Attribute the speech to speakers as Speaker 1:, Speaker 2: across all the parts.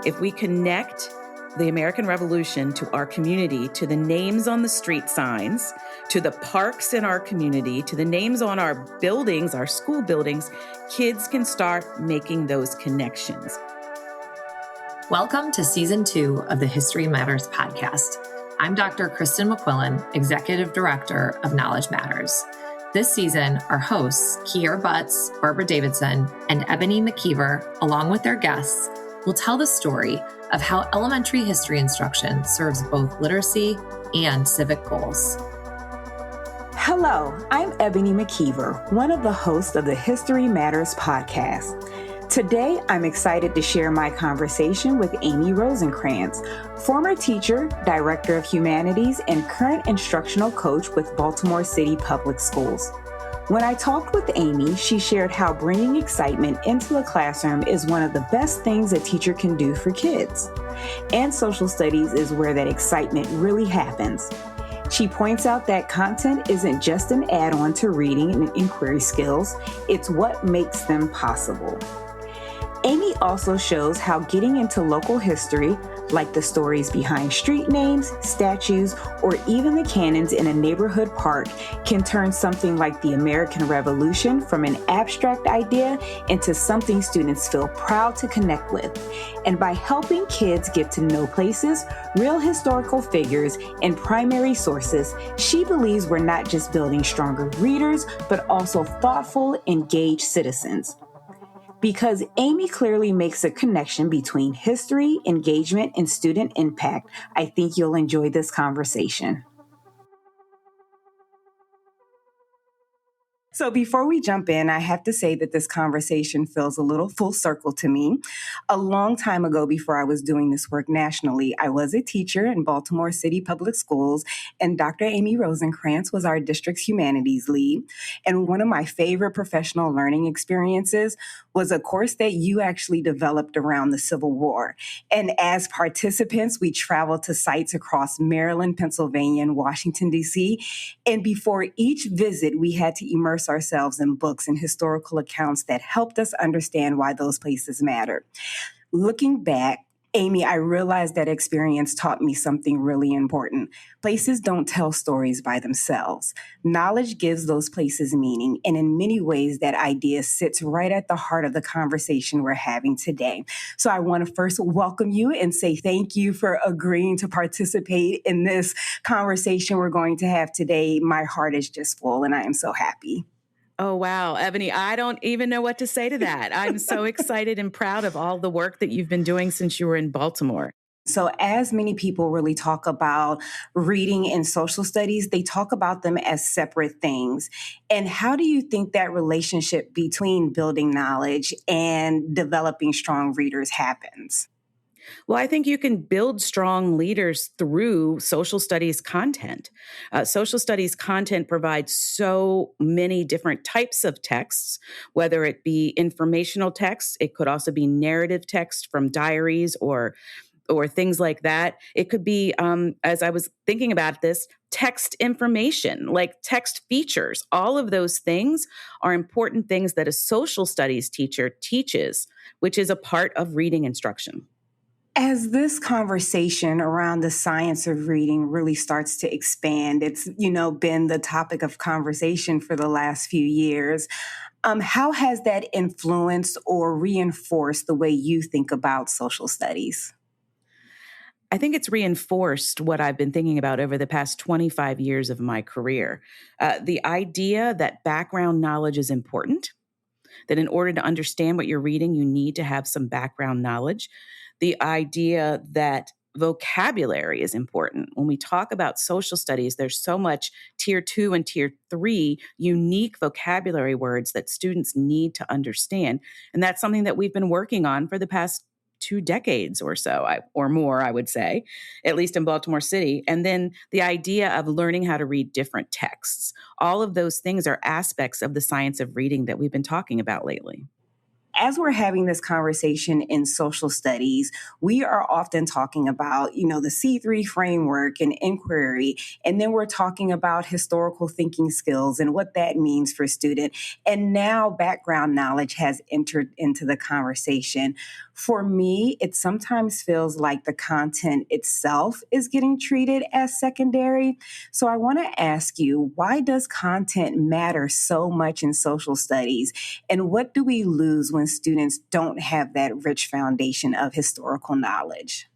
Speaker 1: If we connect the American Revolution to our community, to the names on the street signs, to the parks in our community, to the names on our buildings, our school buildings, kids can start making those connections.
Speaker 2: Welcome to Season 2 of the History Matters podcast. I'm Dr. Kristen McQuillan, Executive Director of Knowledge Matters. This season, our hosts, Kiera Butts, Barbara Davidson, and Ebony McKeever, along with their guests, will tell the story of how elementary history instruction serves both literacy and civic goals.
Speaker 3: Hello, I'm Ebony McKeever, one of the hosts of the History Matters podcast. Today, I'm excited to share my conversation with Amy Rosenkrantz, former teacher, director of humanities, and current instructional coach with Baltimore City Public Schools. When I talked with Amy, she shared how bringing excitement into the classroom is one of the best things a teacher can do for kids. And social studies is where that excitement really happens. She points out that content isn't just an add-on to reading and inquiry skills, it's what makes them possible. Amy also shows how getting into local history, like the stories behind street names, statues, or even the cannons in a neighborhood park, can turn something like the American Revolution from an abstract idea into something students feel proud to connect with. And by helping kids get to know places, real historical figures, and primary sources, she believes we're not just building stronger readers, but also thoughtful, engaged citizens. Because Amy clearly makes a connection between history, engagement, and student impact, I think you'll enjoy this conversation. So before we jump in, I have to say that this conversation feels a little full circle to me. A long time ago, before I was doing this work nationally, I was a teacher in Baltimore City Public Schools, and Dr. Amy Rosenkrantz was our district's humanities lead. And one of my favorite professional learning experiences was a course that you actually developed around the Civil War. And as participants, we traveled to sites across Maryland, Pennsylvania, and Washington, D.C. And before each visit, we had to immerse ourselves in books and historical accounts that helped us understand why those places mattered. Looking back, Amy, I realized that experience taught me something really important. Places don't tell stories by themselves. Knowledge gives those places meaning, and in many ways, that idea sits right at the heart of the conversation we're having today. So I want to first welcome you and say thank you for agreeing to participate in this conversation we're going to have today. My heart is just full, and I am so happy.
Speaker 1: Oh, wow. Ebony, I don't even know what to say to that. I'm so excited and proud of all the work that you've been doing since you were in Baltimore.
Speaker 3: So as many people really talk about reading and social studies, they talk about them as separate things. And how do you think that relationship between building knowledge and developing strong readers happens?
Speaker 1: Well, I think you can build strong leaders through social studies content. Social studies content provides so many different types of texts, whether it be informational text, it could also be narrative text from diaries or things like that. It could be, as I was thinking about this, text information, like text features. All of those things are important things that a social studies teacher teaches, which is a part of reading instruction.
Speaker 3: As this conversation around the science of reading really starts to expand, it's, been the topic of conversation for the last few years. How has that influenced or reinforced the way you think about social studies?
Speaker 1: I think it's reinforced what I've been thinking about over the past 25 years of my career. The idea that background knowledge is important, that in order to understand what you're reading, you need to have some background knowledge. The idea that vocabulary is important. When we talk about social studies, there's so much tier 2 and tier 3 unique vocabulary words that students need to understand. And that's something that we've been working on for the past 2 decades or so, or more, I would say, at least in Baltimore City. And then the idea of learning how to read different texts. All of those things are aspects of the science of reading that we've been talking about lately.
Speaker 3: as we're having this conversation in social studies, we are often talking about, the C3 framework and inquiry, and then we're talking about historical thinking skills and what that means for students. And now background knowledge has entered into the conversation. For me, it sometimes feels like the content itself is getting treated as secondary. So I want to ask you, why does content matter so much in social studies? And what do we lose when students don't have that rich foundation of historical knowledge?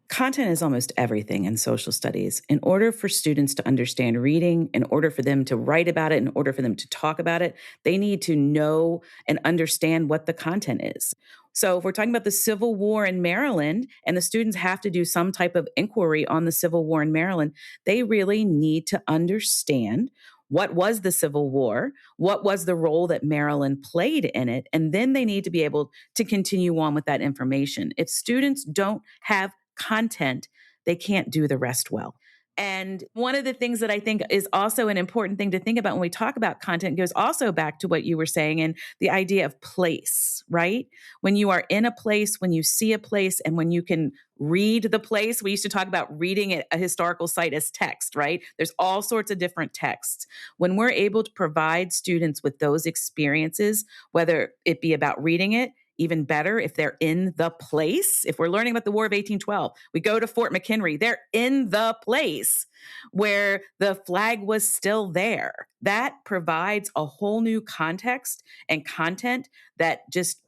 Speaker 1: Content is almost everything in social studies. In order for students to understand reading, in order for them to write about it, in order for them to talk about it, they need to know and understand what the content is. So if we're talking about the Civil War in Maryland and the students have to do some type of inquiry on the Civil War in Maryland, they really need to understand what was the Civil War, what was the role that Maryland played in it, and then they need to be able to continue on with that information. If students don't have content, they can't do the rest well. And one of the things that I think is also an important thing to think about when we talk about content goes also back to what you were saying and the idea of place, right? When you are in a place, when you see a place, and when you can read the place, we used to talk about reading a historical site as text, right? There's all sorts of different texts. When we're able to provide students with those experiences, whether it be about reading it, even better if they're in the place. If we're learning about the War of 1812, we go to Fort McHenry. They're in the place where the flag was still there. That provides a whole new context and content that just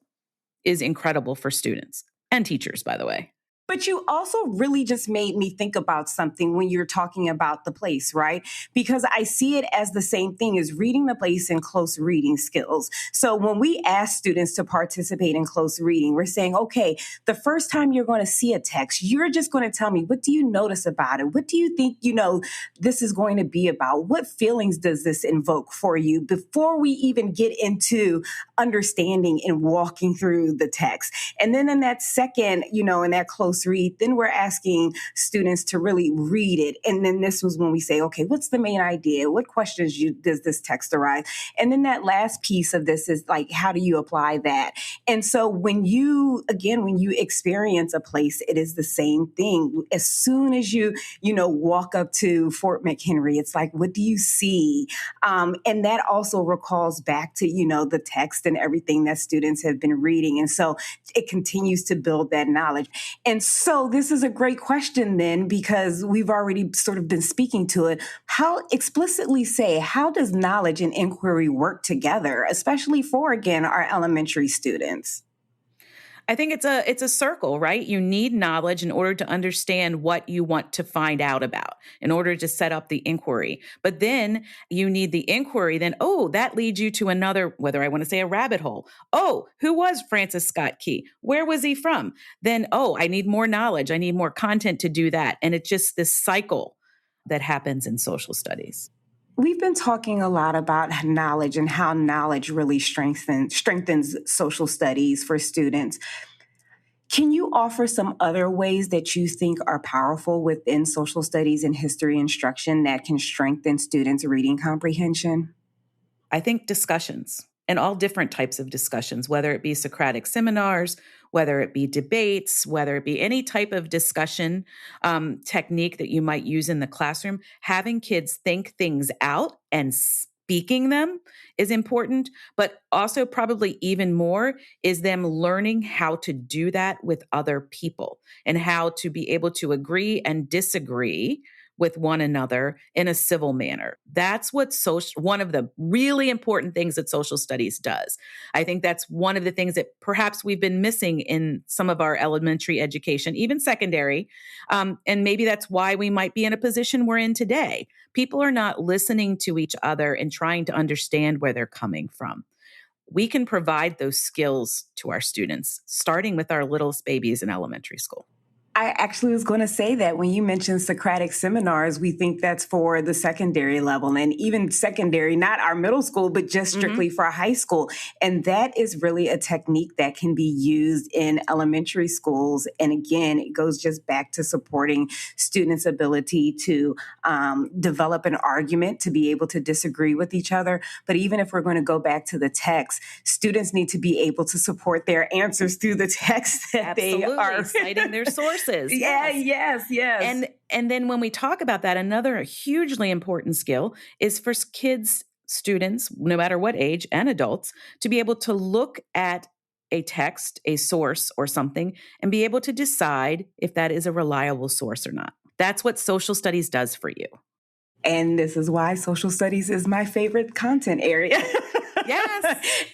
Speaker 1: is incredible for students and teachers, by the way.
Speaker 3: But you also really just made me think about something when you're talking about the place, right? Because I see it as the same thing as reading the place and close reading skills. So when we ask students to participate in close reading, we're saying, okay, the first time you're going to see a text, you're just going to tell me, what do you notice about it? What do you think, this is going to be about? What feelings does this invoke for you before we even get into understanding and walking through the text? And then in that second, in that close read, then we're asking students to really read it. And then this was when we say, okay, what's the main idea? What questions does this text arise? And then that last piece of this is like, how do you apply that? And so when you experience a place, it is the same thing. As soon as you walk up to Fort McHenry, it's like, what do you see? And that also recalls back to, the text and everything that students have been reading. And so it continues to build that knowledge. And so this is a great question then, because we've already sort of been speaking to it. How does knowledge and inquiry work together, especially for, again, our elementary students?
Speaker 1: I think it's a circle, right? You need knowledge in order to understand what you want to find out about, in order to set up the inquiry. But then you need the inquiry, then, that leads you to another, whether I want to say a rabbit hole. Oh, who was Francis Scott Key? Where was he from? Then, I need more knowledge. I need more content to do that. And it's just this cycle that happens in social studies.
Speaker 3: We've been talking a lot about knowledge and how knowledge really strengthens social studies for students. Can you offer some other ways that you think are powerful within social studies and history instruction that can strengthen students' reading comprehension?
Speaker 1: I think discussions, and all different types of discussions, whether it be Socratic seminars, whether it be debates, whether it be any type of discussion technique that you might use in the classroom, having kids think things out and speaking them is important, but also probably even more is them learning how to do that with other people and how to be able to agree and disagree with one another in a civil manner. That's what one of the really important things that social studies does. I think that's one of the things that perhaps we've been missing in some of our elementary education, even secondary. And maybe that's why we might be in a position we're in today. People are not listening to each other and trying to understand where they're coming from. We can provide those skills to our students, starting with our littlest babies in elementary school.
Speaker 3: I actually was going to say that when you mentioned Socratic seminars, we think that's for the secondary level, and even secondary, not our middle school, but just strictly for high school. And that is really a technique that can be used in elementary schools. And again, it goes just back to supporting students' ability to develop an argument, to be able to disagree with each other. But even if we're going to go back to the text, students need to be able to support their answers through the text that they are
Speaker 1: citing their sources.
Speaker 3: Yes.
Speaker 1: And then when we talk about that, another hugely important skill is for kids, students, no matter what age, and adults, to be able to look at a text, a source or something, and be able to decide if that is a reliable source or not. That's what social studies does for you.
Speaker 3: And this is why social studies is my favorite content area.
Speaker 1: Yes.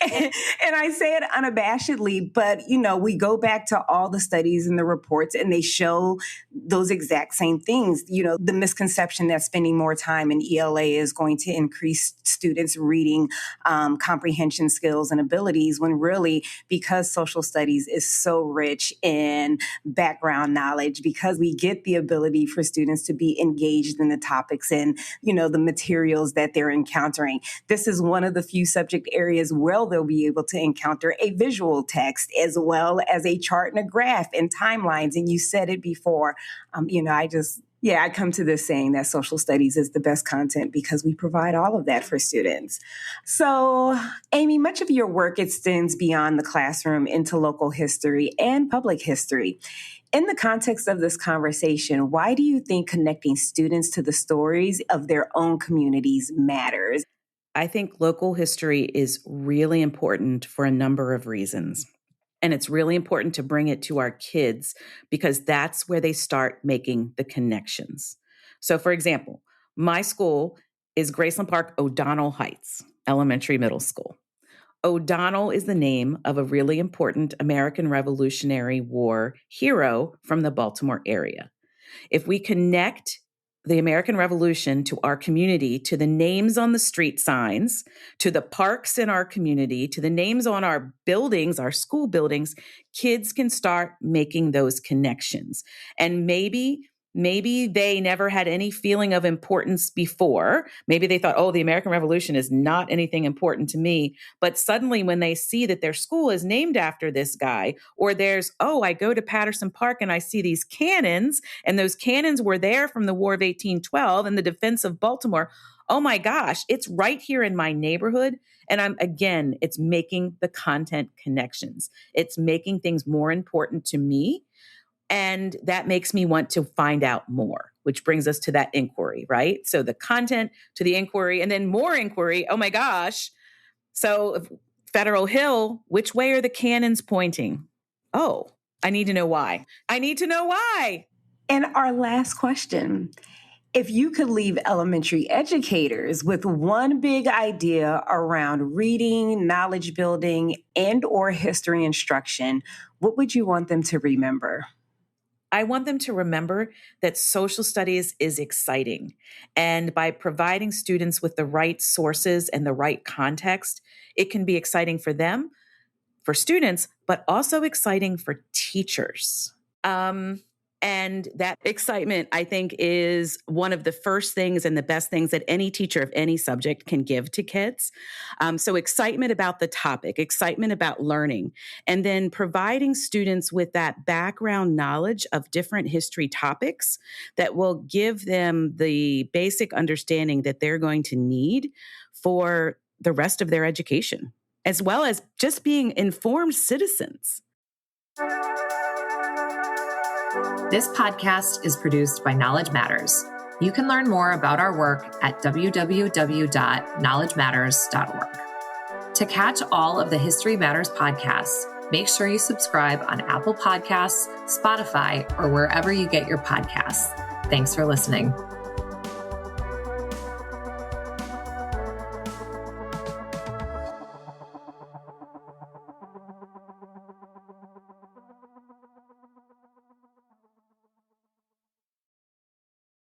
Speaker 3: And I say it unabashedly, but, we go back to all the studies and the reports, and they show those exact same things. The misconception that spending more time in ELA is going to increase students' reading comprehension skills and abilities, when really, because social studies is so rich in background knowledge, because we get the ability for students to be engaged in the topics and, the materials that they're encountering. This is one of the few subject areas where they'll be able to encounter a visual text as well as a chart and a graph and timelines. And you said it before, I come to this saying that social studies is the best content because we provide all of that for students. So, Amy, much of your work extends beyond the classroom into local history and public history. In the context of this conversation, why do you think connecting students to the stories of their own communities matters?
Speaker 1: I think local history is really important for a number of reasons. And it's really important to bring it to our kids because that's where they start making the connections. So, for example, my school is Graceland Park O'Donnell Heights Elementary Middle School. O'Donnell is the name of a really important American Revolutionary War hero from the Baltimore area. If we connect the American Revolution to our community, to the names on the street signs, to the parks in our community, to the names on our buildings, our school buildings, kids can start making those connections. And maybe they never had any feeling of importance before. Maybe they thought, oh, the American Revolution is not anything important to me. But suddenly when they see that their school is named after this guy, or I go to Patterson Park and I see these cannons, and those cannons were there from the War of 1812 and the defense of Baltimore. Oh my gosh, it's right here in my neighborhood. And it's making the content connections. It's making things more important to me. And that makes me want to find out more, which brings us to that inquiry, right? So the content to the inquiry and then more inquiry. Oh my gosh. So Federal Hill, which way are the cannons pointing? Oh, I need to know why.
Speaker 3: And our last question. If you could leave elementary educators with one big idea around reading, knowledge building, and/or history instruction, what would you want them to remember?
Speaker 1: I want them to remember that social studies is exciting. And by providing students with the right sources and the right context, it can be exciting for them, for students, but also exciting for teachers. And that excitement, I think, is one of the first things and the best things that any teacher of any subject can give to kids. So excitement about the topic, excitement about learning, and then providing students with that background knowledge of different history topics that will give them the basic understanding that they're going to need for the rest of their education, as well as just being informed citizens.
Speaker 2: This podcast is produced by Knowledge Matters. You can learn more about our work at www.knowledgematters.org. To catch all of the History Matters podcasts, make sure you subscribe on Apple Podcasts, Spotify, or wherever you get your podcasts. Thanks for listening.